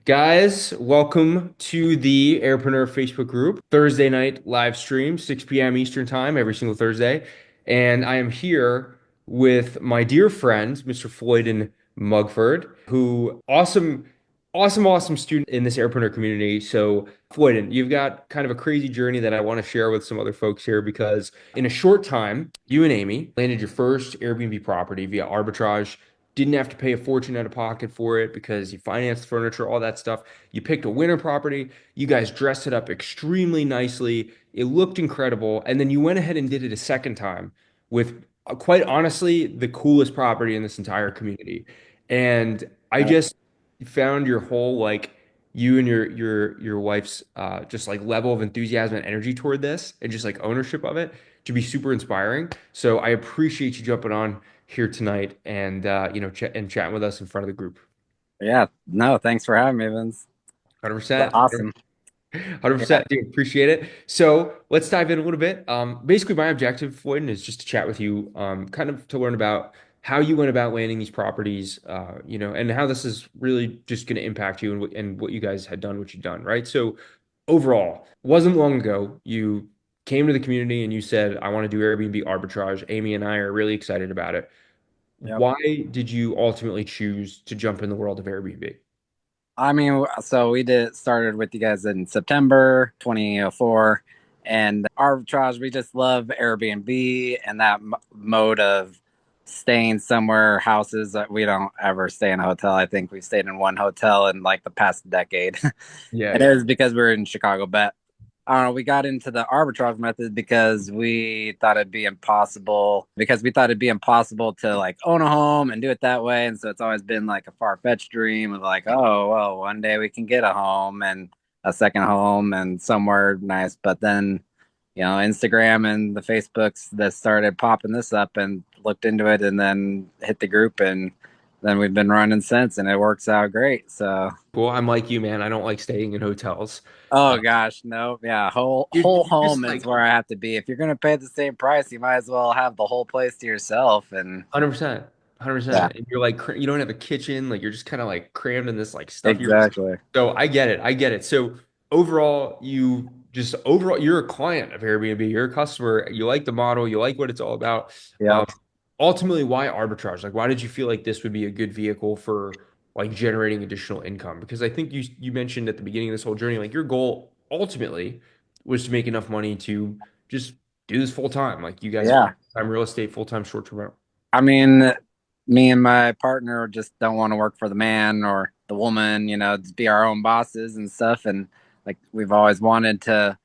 Guys, welcome to the Airpreneur Facebook group. Thursday night live stream, 6 p.m. Eastern time, every single Thursday. And I am here with my dear friend, Mr. Floyden Mugford, who awesome student in this Airpreneur community. So, Floyden, you've got kind of a crazy journey that I want to share with some other folks here because in a short time, you and Amy landed your first Airbnb property via arbitrage. Didn't have to pay a fortune out of pocket for it because you financed furniture, all that stuff. You picked a winter property. You guys dressed it up extremely nicely. It looked incredible. And then you went ahead and did it a second time with, quite honestly, the coolest property in this entire community. And I Yep. just found your whole you and your wife's just like level of enthusiasm and energy toward this and just like ownership of it to be super inspiring. So I appreciate you jumping on here tonight and ch and chatting with us in front of the group. Yeah. No, thanks for having me, Vince. It's 100%. awesome. Yeah. 100%, dude. Appreciate it. So let's dive in a little bit. Basically, my objective, Floyd, is just to chat with you, kind of to learn about how you went about landing these properties, and how this is really just going to impact you and what you guys had done, what you've done, right? So overall, wasn't long ago, you came to the community and you said, I want to do Airbnb arbitrage. Amy and I are really excited about it. Yep. Why did you ultimately choose to jump in the world of Airbnb? I mean, so we did started with you guys in September 2004, and arbitrage. We just love Airbnb and that mode of staying somewhere. Houses that we don't ever stay in a hotel. I think we stayed in one hotel in like the past decade. Yeah, It yeah. is because we're in Chicago, but I don't know. We got into the arbitrage method because we thought it'd be impossible. Because we thought it'd be impossible to like own a home and do it that way, and so it's always been like a far-fetched dream of like, oh, well, one day we can get a home and a second home and somewhere nice. But then, Instagram and the Facebooks that started popping this up and looked into it, and then hit the group, and then we've been running since, and it works out great. So. Well, I'm like you, man. I don't like staying in hotels. Oh gosh, no. Yeah, whole You're, whole you're home just is like where I have to be. If you're gonna pay the same price, you might as well have the whole place to yourself. And 100%, yeah, 100%. And you're like, you don't have a kitchen. Like, you're just kind of like crammed in this like stuff. exactly. So I get it. I get it. So overall, you're a client of Airbnb. You're a customer. You like the model. You like what it's all about. Um, Yep. ultimately, why arbitrage? Like, why did you feel like this would be a good vehicle for like generating additional income? Because I think you mentioned at the beginning of this whole journey, like your goal ultimately was to make enough money to just do this full time. Like you guys, Yeah. full-time real estate, full-time short-term rental. I mean, me and my partner just don't want to work for the man or the woman, just be our own bosses and stuff. And like we've always wanted to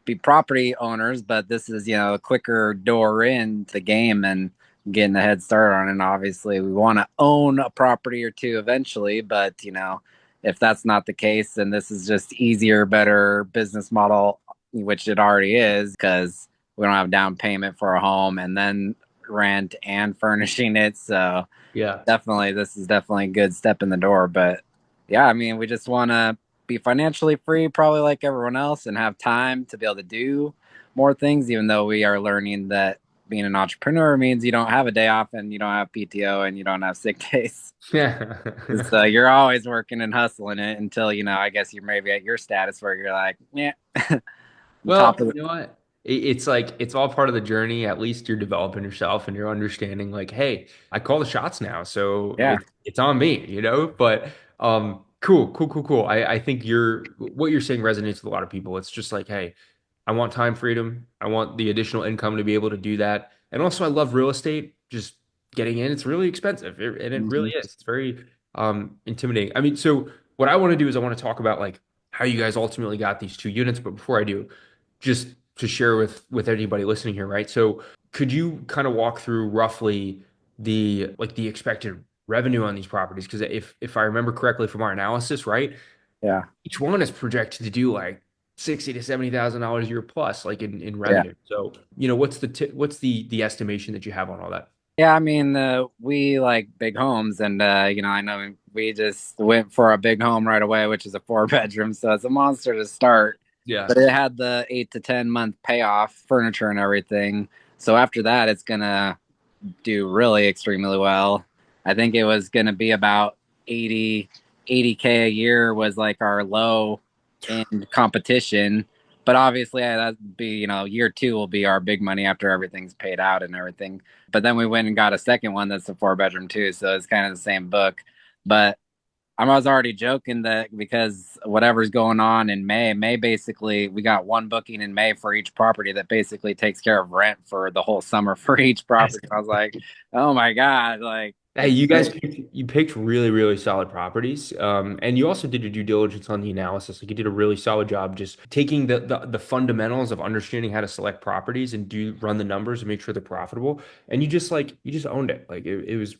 be property owners, but this is, a quicker door into the game and getting a head start on it. And obviously, we want to own a property or two eventually, but if that's not the case, then this is just easier, better business model, which it already is because we don't have down payment for a home and then rent and furnishing it. So Yeah. definitely, this is definitely a good step in the door. But yeah, I mean, we just want to be financially free, probably like everyone else, and have time to be able to do more things, even though we are learning that being an entrepreneur means you don't have a day off and you don't have PTO and you don't have sick days. So Yeah. you're always working and hustling it until, I guess you're maybe at your status where you're like, yeah, top Well, of you know what? It's like it's all part of the journey. At least you're developing yourself and you're understanding like, hey, I call the shots now, so yeah, it's on me. But cool. I think what you're saying resonates with a lot of people. It's just like, hey, I want time freedom. I want the additional income to be able to do that. And also I love real estate. Just getting in, it's really expensive. And it really hmm is. It's very intimidating. I mean, so what I want to do is I want to talk about like how you guys ultimately got these two units. But before I do, just to share with anybody listening here, right? So could you kind of walk through roughly the expected revenue on these properties? Because if I remember correctly from our analysis, right, yeah, each one is projected to do like 60 to $70,000 a year plus, like in yeah. revenue. So, what's the estimation that you have on all that? Yeah, I mean, we like big homes, and I know we just went for a big home right away, which is a four-bedroom, so it's a monster to start. Yeah. But it had the 8 to 10 month payoff, furniture and everything. So after that, it's gonna do really extremely well. I think it was gonna be about 80 80K a year was like our low end competition. But obviously, that'd be, year two will be our big money after everything's paid out and everything. But then we went and got a second one that's a 4 bedroom too. So it's kind of the same book. But I was already joking that because whatever's going on in May basically, we got one booking in May for each property that basically takes care of rent for the whole summer for each property. I was like, oh my God, like Hey, it's you guys great. picked really, really solid properties. And you also did your due diligence on the analysis. Like you did a really solid job just taking the fundamentals of understanding how to select properties and do run the numbers and make sure they're profitable. And you just owned it. Like it was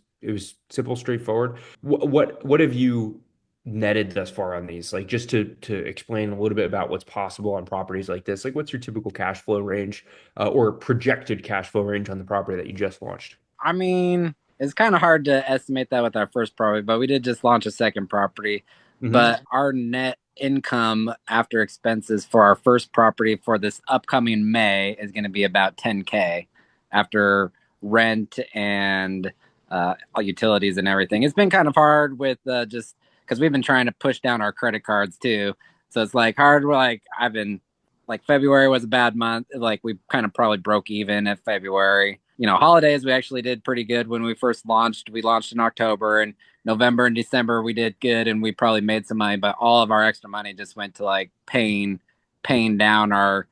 simple, straightforward. What have you netted thus far on these? Like just to explain a little bit about what's possible on properties like this. Like what's your typical cash flow range or projected cash flow range on the property that you just launched? I mean, it's kind of hard to estimate that with our first property, but we did just launch a second property. Hmm. But our net income after expenses for our first property for this upcoming May is going to be about 10K after rent and all utilities and everything. It's been kind of hard with just because we've been trying to push down our credit cards too. So it's like hard. Like I've been like February was a bad month. Like we kind of probably broke even at February. Holidays we actually did pretty good when we first launched. We launched in October and November and December we did good and we probably made some money, but all of our extra money just went to like paying down our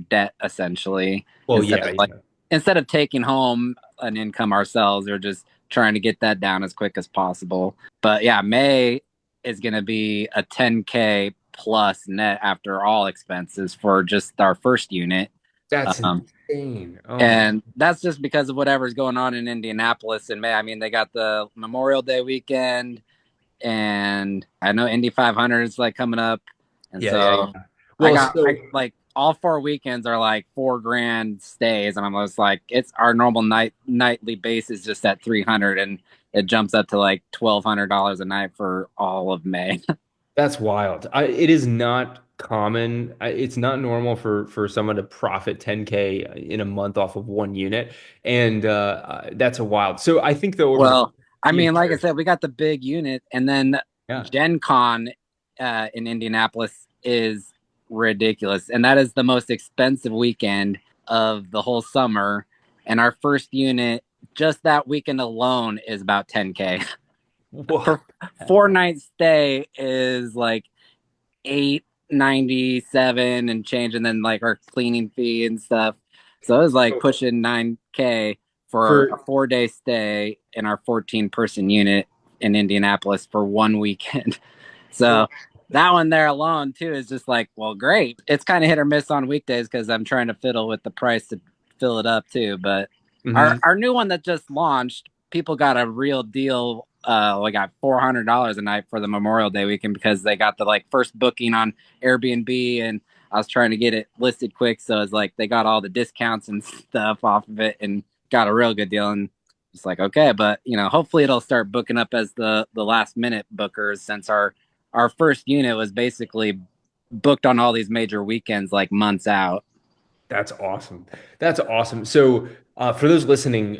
debt essentially Well, instead yeah, of like yeah. instead of taking home an income ourselves or just trying to get that down as quick as possible. But yeah, May is going to be a 10K plus net after all expenses for just our first unit. That's Um, insane. Oh my. and that's just because of whatever's going on in Indianapolis in May. I mean, they got the Memorial Day weekend, and I know Indy 500 is like coming up, and Yeah, yeah, so yeah. I Well, got I so like all 4 weekends are like 4 grand stays, and I'm just like it's our normal nightly base is just at 300, and it jumps up to like $1,200 a night for all of May. that's wild. It is not common. It's not normal for someone to profit 10K in a month off of one unit, and that's a wild. So I think though over Well, I the mean, like I entire said, we got the big unit, and then yeah. Gen Con in Indianapolis is ridiculous, and that is the most expensive weekend of the whole summer. And our first unit, just that weekend alone, is about 10K. Whoa. For 4 night stay is like 897 and change, and then like our cleaning fee and stuff. So it was like pushing 9K for a For 4 day stay in our 14-person unit in Indianapolis for one weekend. So that one there alone too is just like, well, great. It's kind of hit or miss on weekdays because I'm trying to fiddle with the price to fill it up too. But our Mhm. our new one that just launched, people got a real deal. We got $400 a night for the Memorial Day weekend because they got the like first booking on Airbnb, and I was trying to get it listed quick, so it's like they got all the discounts and stuff off of it and got a real good deal. And it's like okay, but hopefully it'll start booking up as the last minute bookers since our first unit was basically booked on all these major weekends like months out. That's awesome. That's awesome. So, for those listening,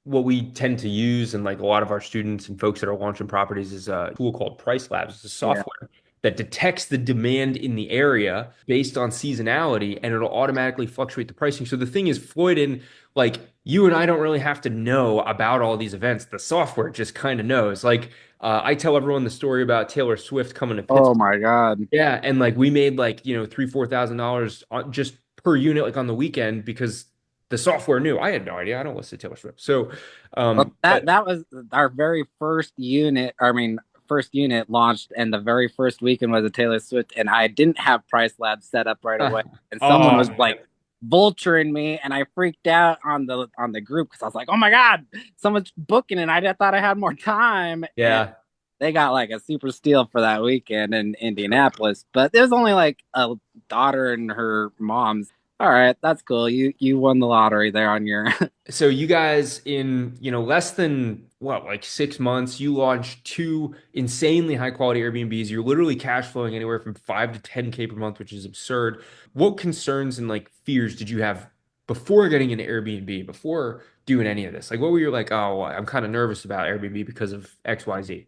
what we tend to use and like a lot of our students and folks that are launching properties is a tool called Price Labs. It's a Yeah. software that detects the demand in the area based on seasonality, and it'll automatically fluctuate the pricing. So the thing is, Floyden, like you and I don't really have to know about all these events. The software just kind of knows. Like I tell everyone the story about Taylor Swift coming to Oh Pittsburgh. my God. Yeah, and like we made like, $3, $4,000 just per unit like on the weekend because the software knew. I had no idea. I don't listen to Taylor Swift. So, Well, that but that was our very first unit. I mean, first unit launched, and the very first weekend was a Taylor Swift, and I didn't have Price Labs set up right away, and someone oh was man. like vulturing me, and I freaked out on the group because I was like, "Oh my God, someone's booking," and I thought I had more time, and Yeah. they got like a super steal for that weekend in Indianapolis. But there's only like a daughter and her mom's. All right, that's cool. You won the lottery there on your. So you guys in, less than what, like 6 months, you launched two insanely high quality Airbnbs. You're literally cash flowing anywhere from 5 to 10K per month, which is absurd. What concerns and like fears did you have before getting into Airbnb, before doing any of this? Like what were you like, oh, well, I'm kind of nervous about Airbnb because of XYZ?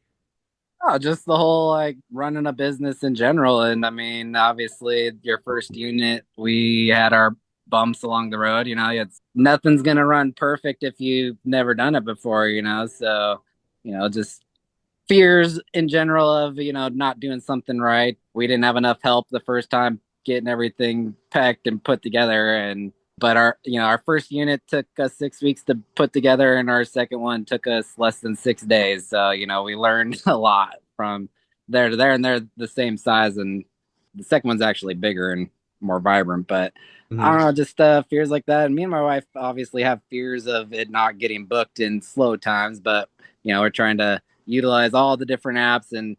Oh, just the whole like running a business in general. And I mean, obviously, your first unit, we had our bumps along the road. It's nothing's gonna run perfect if you've never done it before. So just fears in general of not doing something right. We didn't have enough help the first time getting everything packed and put together, and but our first unit took us 6 weeks to put together, and our second one took us less than 6 days. So we learned a lot from there to there, and they're the same size, and the second one's actually bigger and more vibrant. But I don't Mhm. know, just fears like that. And me and my wife obviously have fears of it not getting booked in slow times, but we're trying to utilize all the different apps and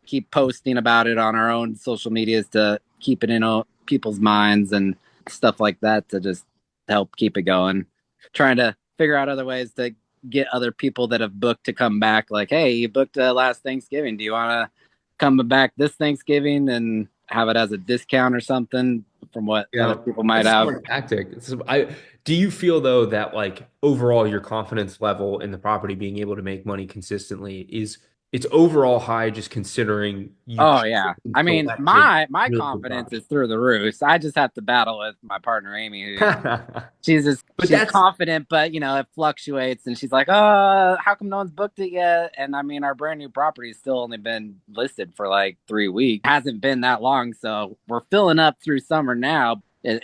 keep posting about it on our own social medias to keep it in people's minds and stuff like that to just help keep it going. Trying to figure out other ways to get other people that have booked to come back. Like, hey, you booked last Thanksgiving. Do you want to come back this Thanksgiving and have it as a discount or something from what other Yeah, people might that's a have? smart tactic. Do you feel though that like overall your confidence level in the property being able to make money consistently is it's overall high just considering you Oh chose yeah. and I mean, selected my really good confidence property. is through the roof. So I just have to battle with my partner Amy, who But she's that's confident, but it fluctuates, and she's like, how come no one's booked it yet? And I mean, our brand new property's still only been listed for like 3 weeks. Hasn't been that long, so we're filling up through summer now.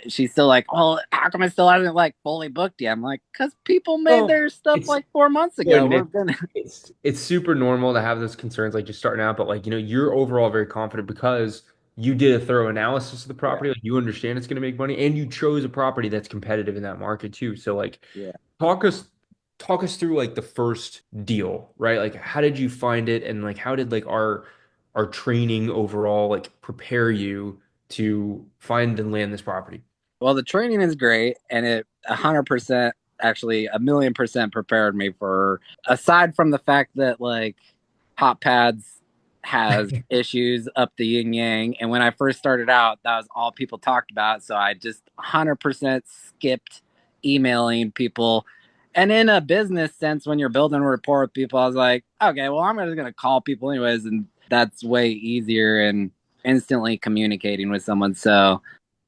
She's still like, well, how come I still haven't like fully booked yet? I'm like, because people made well, their stuff it's like 4 months good, ago. man. We're gonna It's super normal to have those concerns like just starting out, but like you're overall very confident because you did a thorough analysis of the yeah, property, like you understand it's going to make money, and you chose a property that's competitive in that market too. So like yeah. talk us talk us through like the first deal, right? Like how did you find it, and like how did like our training overall like prepare you to find and land this property? Well, the training is great, and it 100%, actually a million percent prepared me for. Aside from the fact that like Hot Pads has issues up the yin yang, and when I first started out, that was all people talked about. So I just 100% skipped emailing people. And in a business sense, when you're building a rapport with people, I was like, okay, well, I'm just gonna call people anyways, and that's way easier and instantly communicating with someone. So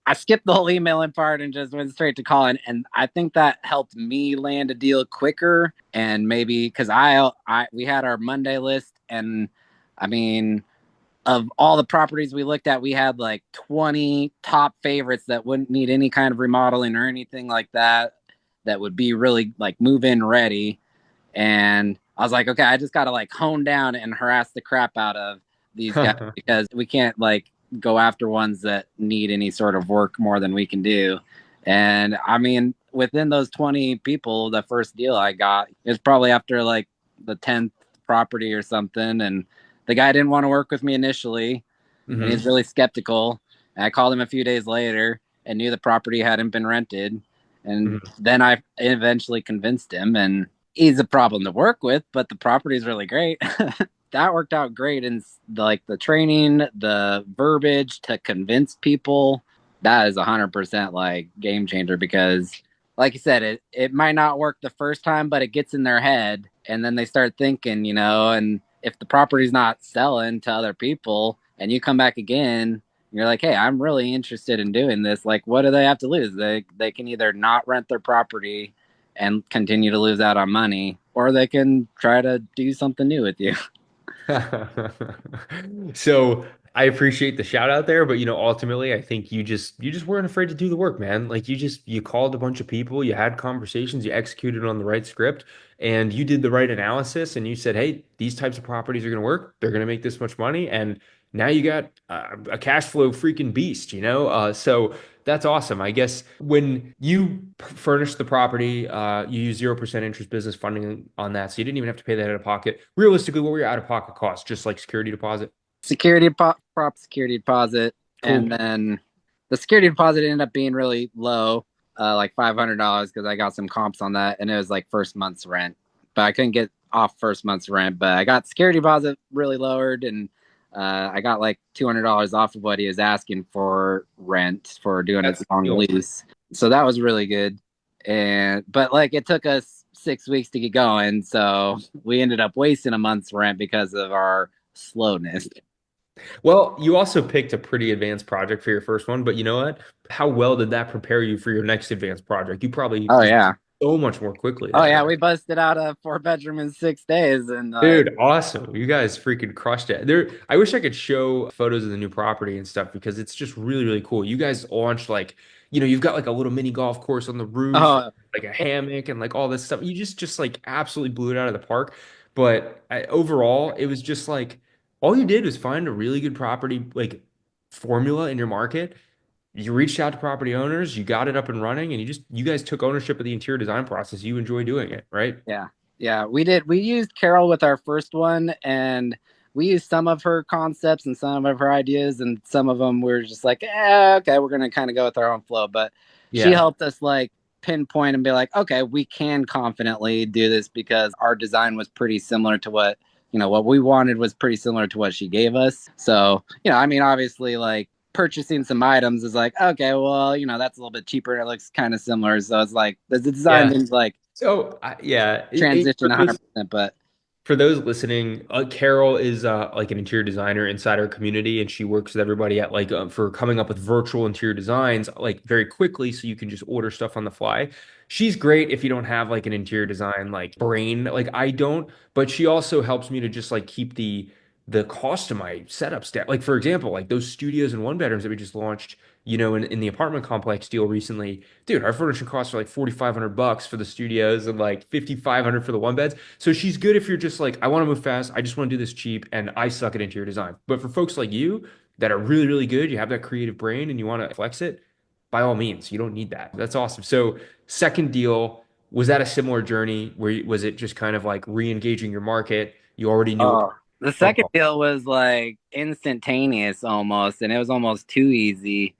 I skipped the whole emailing part and just went straight to calling, and I think that helped me land a deal quicker. And maybe because we had our Monday list, and I mean, of all the properties we looked at, we had like 20 top favorites that wouldn't need any kind of remodeling or anything like that. That would be really like move in ready. And I was like, okay, I just got to like hone down and harass the crap out of these guys because we can't like go after ones that need any sort of work more than we can do. And I mean, within those 20 people, the first deal I got is probably after like the 10th property or something. And the guy didn't want to work with me initially, and he's Hmm. really skeptical. And I called him a few days later and knew the property hadn't been rented. And Hmm. then I eventually convinced him, and he's a problem to work with, but the property is really great. That worked out great. And like the training, the verbiage to convince people, that is 100% like game changer because like you said, it might not work the first time, but it gets in their head, and then they start thinking, and if the property's not selling to other people and you come back again, you're like, hey, I'm really interested in doing this. Like, what do they have to lose? They can either not rent their property and continue to lose out on money, or they can try to do something new with you. So I appreciate the shout out there, but ultimately I think you just weren't afraid to do the work, man. Like you called a bunch of people, you had conversations, you executed on the right script, and you did the right analysis, and you said, hey, these types of properties are going to work, they're going to make this much money, and now you got a cash flow freaking beast, so that's awesome. I guess when you furnished the property, you used 0% interest business funding on that. So you didn't even have to pay that out of pocket. Realistically, what were your out of pocket costs? Just like security deposit? Security deposit, and Cool. then the security deposit ended up being really low, like $500 because I got some comps on that, and it was like first month's rent, but I couldn't get off first month's rent. But I got security deposit really lowered, and I got like $200 off of what he was asking for rent for doing a That's the long deal. lease. So that was really good. And but like it took us 6 weeks to get going, so we ended up wasting a month's rent because of our slowness. Well, you also picked a pretty advanced project for your first one, but you know what? How well did that prepare you for your next advanced project? You probably Oh just yeah. so much more quickly Oh then, yeah, right? we busted out a 4 bedroom in 6 days and like Dude, awesome. You guys freaking crushed it. There, I wish I could show photos of the new property and stuff because it's just really, really cool. You guys launched like, you've got like a little mini golf course on the roof, oh like a hammock and like all this stuff. You just like absolutely blew it out of the park. But overall, it was just like all you did was find a really good property like formula in your market. You reached out to property owners, you got it up and running, and you guys took ownership of the interior design process. You enjoy doing it, right? yeah. Yeah, we did. We used Carol with our first one, and we used some of her concepts and some of her ideas, and some of them we were just like, okay, we're gonna kind of go with our own flow. But she Yeah. helped us like pinpoint and be like, okay, we can confidently do this because our design was pretty similar to what we wanted was pretty similar to what she gave us. So, I mean, obviously, like purchasing some items is like, okay, well, that's a little bit cheaper and it looks kind of similar. So it's like the design Yeah. didn't like So, yeah, transition 100%, but for those listening, Carol is like an interior designer inside our community, and she works with everybody at like for coming up with virtual interior designs like very quickly, so you can just order stuff on the fly. She's great if you don't have like an interior design like brain, like I don't, but she also helps me to just like keep the cost of my setup stat. Like for example, like those studios and one bedrooms that we just launched, in the apartment complex deal recently, dude, our furniture costs are like $4,500 for the studios and like 5,500 for the one beds. So she's good if you're just like, I want to move fast. I just want to do this cheap and I suck at interior design. But for folks like you that are really, really good, you have that creative brain and you want to flex it, by all means, you don't need that. That's awesome. So, second deal, was that a similar journey where was it just kind of like re-engaging your market? You already knew what. oh, the Oh, second deal was like instantaneous almost, and it was almost too easy.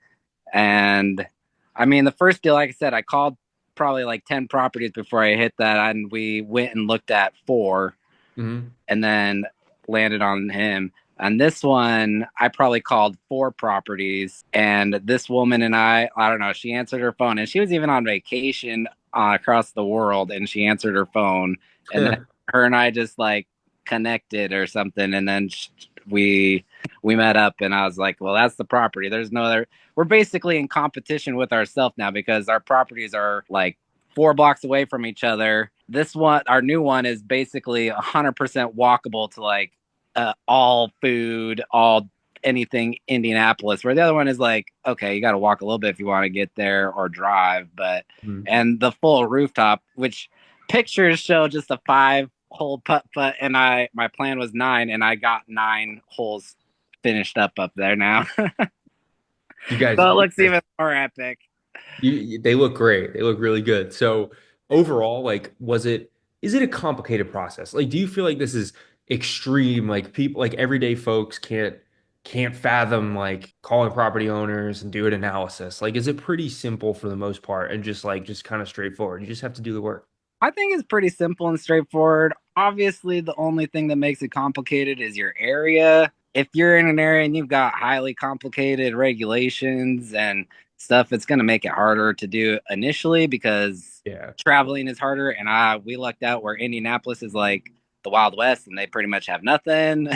And I mean, the first deal, like I said, I called probably like 10 properties before I hit that, and we went and looked at four mhm. and then landed on him. And this one, I probably called four properties. And this woman and I don't know, she answered her phone and she was even on vacation across the world and she answered her phone. And then her and I just like connected or something. And then we met up and I was like, well, that's the property. There's no other. We're basically in competition with ourselves now because our properties are like 4 blocks away from each other. This one, our new one, is basically 100% walkable to like all food, all anything Indianapolis. Where the other one is like, okay, you got to walk a little bit if you want to get there or drive. But Mhm. and the full rooftop, which pictures show just a 5 hole putt putt, and my plan was 9, and I got 9 holes finished up there now. You guys, So it looks even more epic. they look great. They look really good. So overall, like, is it a complicated process? Like, do you feel like this is extreme? Like people, like everyday folks can't fathom like calling property owners and do an analysis. Like, is it pretty simple for the most part and just kind of straightforward? You just have to do the work. I think it's pretty simple and straightforward. Obviously, the only thing that makes it complicated is your area. If you're in an area and you've got highly complicated regulations and stuff, it's going to make it harder to do initially because Yeah. traveling is harder. And we lucked out where Indianapolis is like the Wild West and they pretty much have nothing.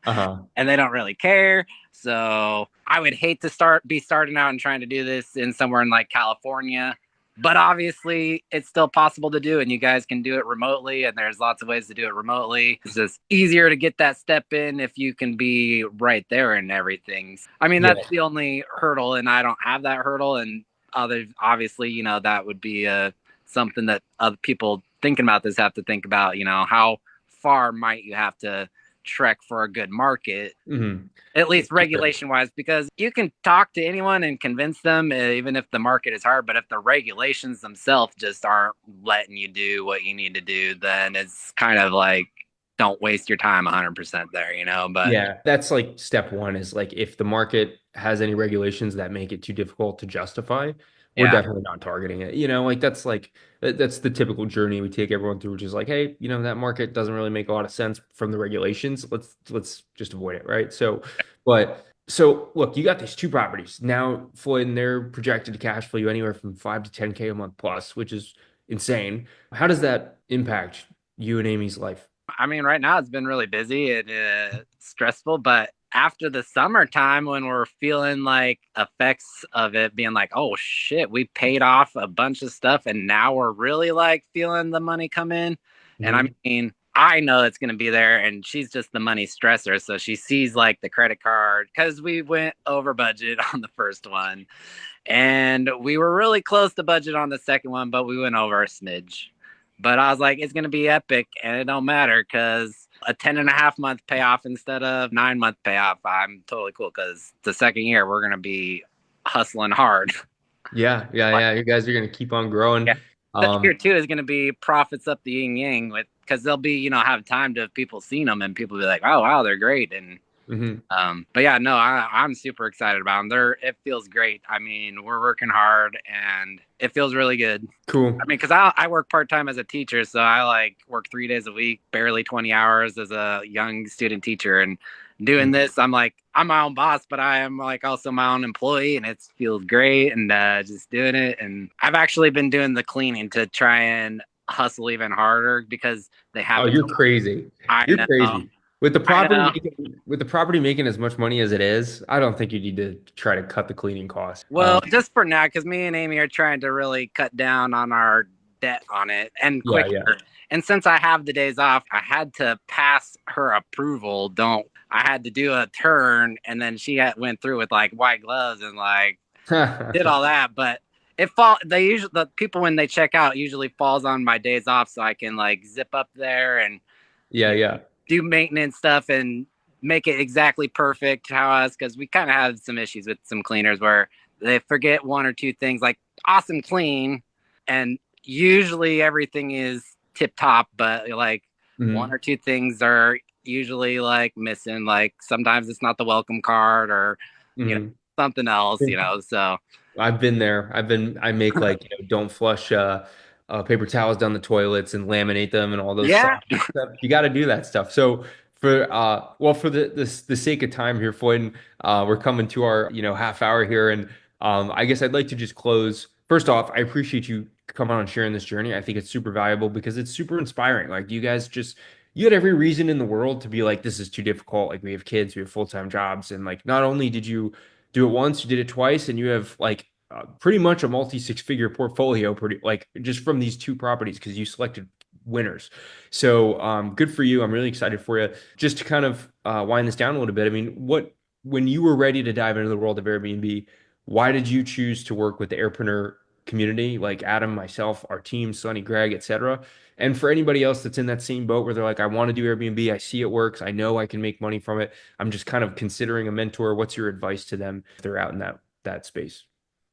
Uh-huh. And they don't really care. So I would hate to be starting out and trying to do this in somewhere in like California. But obviously, it's still possible to do, and you guys can do it remotely. And there's lots of ways to do it remotely. It's just easier to get that step in if you can be right there and everything. I mean, Yeah. that's the only hurdle, and I don't have that hurdle. And others, obviously, that would be something that other people thinking about this have to think about. How far might you have to trek for a good market, Hmm. at least regulation wise, because you can talk to anyone and convince them, even if the market is hard. But if the regulations themselves just aren't letting you do what you need to do, then it's kind of like don't waste your time 100% there. But Yeah, that's like step one is like if the market has any regulations that make it too difficult to justify, we're yeah, definitely not targeting it. Like that's the typical journey we take everyone through, which is like, hey, that market doesn't really make a lot of sense from the regulations. Let's just avoid it, right? So look, you got these two properties. Now, Floyd, and they're projected to cash flow you anywhere from 5 to 10K a month plus, which is insane. How does that impact you and Amy's life? I mean, right now it's been really busy. stressful, but after the summertime when we're feeling like effects of it being like, oh shit, we paid off a bunch of stuff and now we're really like feeling the money come in. And I Hmm. mean, I know it's going to be there and she's just the money stressor. So she sees like the credit card because we went over budget on the first one and we were really close to budget on the second one, but we went over a smidge. But I was like, it's gonna be epic, and it don't matter because a 10.5 month payoff instead of 9 month payoff. I'm totally cool because the second year we're gonna be hustling hard. Yeah, yeah, Like, yeah. You guys are gonna keep on growing. yeah, but year Um, two is gonna be profits up the yin yang with because they'll be have time to people seen them and people be like, oh wow, they're great and mhm. but yeah, no, I'm super excited about them. It feels great. I mean, we're working hard and it feels really good. I Cool. mean, because I work part time as a teacher, so I like work 3 days a week, barely 20 hours as a young student teacher. And doing Mhm. this, I'm like, I'm my own boss, but I am like also my own employee, and it feels great. And just doing it. And I've actually been doing the cleaning to try and hustle even harder because they Oh, haven't. you're crazy. I You're know. crazy. With the I property know. making, with the property making as much money as it is, I don't think you need to try to cut the cleaning costs. Well, just for now, because me and Amy are trying to really cut down on our debt on it and Yeah, yeah. quicker. And since I have the days off, I had to pass her approval. Don't I had to do a turn, and then she went through with like white gloves and like did all that. But it fall. They usually the people when they check out usually falls on my days off, so I can like zip up there and Yeah, you know, yeah. do maintenance stuff and make it exactly perfect how us because we kind of have some issues with some cleaners where they forget one or two things like awesome clean and usually everything is tip top but like one Mhm. or two things are usually like missing like sometimes it's not the welcome card or you know Mhm. something else so I've been there. I make like, don't flush paper towels down the toilets and laminate them and all those yeah. soft stuff. You got to do that stuff. So for the sake of time here, Floyd, we're coming to our, half hour here. And I guess I'd like to just close. First off, I appreciate you coming on and sharing this journey. I think it's super valuable because it's super inspiring. Like you had every reason in the world to be like, this is too difficult. Like we have kids, we have full-time jobs. And like, not only did you do it once, you did it twice, and you have like pretty much a multi six-figure portfolio, pretty like just from these two properties because you selected winners. So good for you. I'm really excited for you. Just to kind of wind this down a little bit. I mean, when you were ready to dive into the world of Airbnb, why did you choose to work with the airpreneur community like Adam, myself, our team, Sonny, Greg, etc.? And for anybody else that's in that same boat where they're like, I want to do Airbnb, I see it works, I know I can make money from it. I'm just kind of considering a mentor. What's your advice to them if they're out in that space?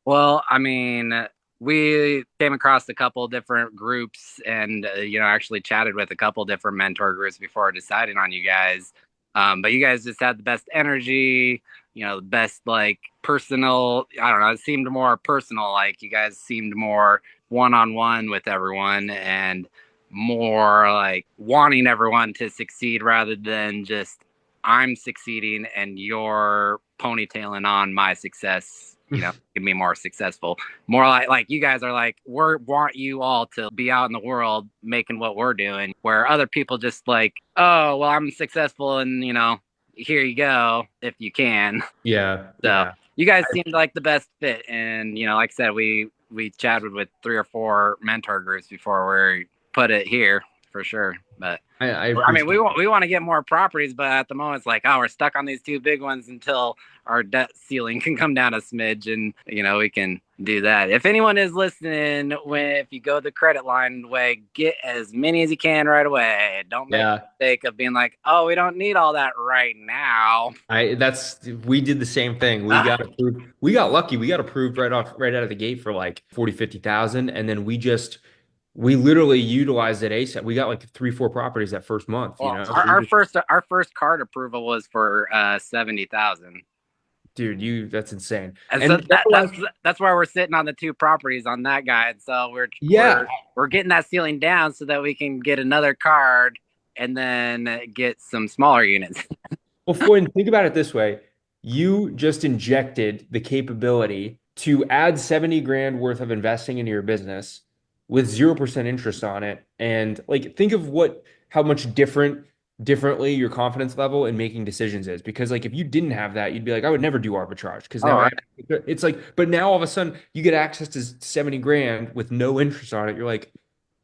Well, I mean, we came across a couple different groups and, actually chatted with a couple different mentor groups before deciding on you guys. But you guys just had the best energy, the best, like, personal. I don't know. It seemed more personal. Like, you guys seemed more one on one with everyone and more like wanting everyone to succeed rather than just I'm succeeding and you're ponytailing on my success, can be more successful. More like you guys are like, we want you all to be out in the world making what we're doing, where other people just like, oh, well, I'm successful and here you go if you can. Yeah, So yeah. you guys seemed like the best fit. And like I said, we chatted with 3 or 4 mentor groups before we put it here for sure. But I I mean, appreciate it. we want to get more properties, but at the moment, it's like, oh, we're stuck on these 2 big ones until our debt ceiling can come down a smidge, and we can do that. If anyone is listening, if you go the credit line way, get as many as you can right away. Don't make Yeah. the mistake of being like, oh, we don't need all that right now. We did the same thing. We got approved. We got lucky. We got approved right out of the gate for like 40, 50,000. And then we literally utilized it ASAP. We got like three, four properties that first month, Well, So we just, our first card approval was for 70,000. dude, that's insane. And so And nevertheless, that's why we're sitting on the 2 properties on that guide. So yeah. we're getting that ceiling down so that we can get another card and then get some smaller units. Well, Floyd, think about it this way. You just injected the capability to add 70 grand worth of investing into your business with 0% interest on it. And like, think of how much different differently your confidence level in making decisions is. Because like if you didn't have that, you'd be like, I would never do arbitrage because All now I right. have, it's like, but now all of a sudden you get access to 70 grand with no interest on it. You're like,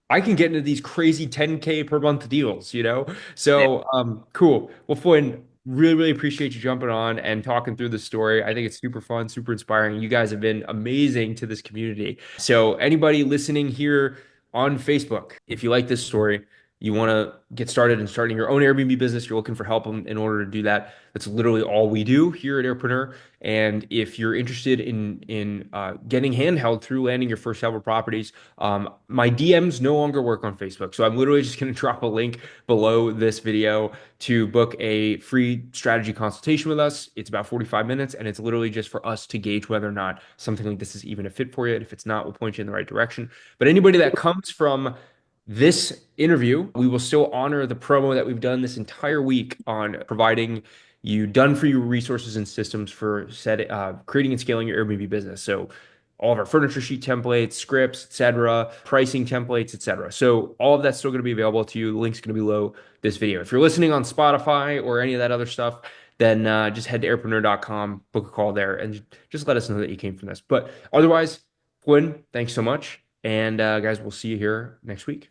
I can get into these crazy 10K per month deals, you know? Yeah. So, cool. Well, Floyd, really, really appreciate you jumping on and talking through the story. I think it's super fun, super inspiring. You guys have been amazing to this community. So, anybody listening here on Facebook, if you like this story, you want to get started in starting your own Airbnb business, you're looking for help in order to do that. That's literally all we do here at Airpreneur. And if you're interested in getting handheld through landing your first several properties, my DMs no longer work on Facebook. So I'm literally just going to drop a link below this video to book a free strategy consultation with us. It's about 45 minutes and it's literally just for us to gauge whether or not something like this is even a fit for you. And if it's not, we'll point you in the right direction. But anybody that comes from this interview, we will still honor the promo that we've done this entire week on providing you done for you resources and systems for creating and scaling your Airbnb business. So all of our furniture sheet templates, scripts, etc., pricing templates, etc. So all of that's still going to be available to you. The link's going to be below this video. If you're listening on Spotify or any of that other stuff, then just head to airpreneur.com, book a call there, and just let us know that you came from this. But otherwise, Quinn, thanks so much. And guys, we'll see you here next week.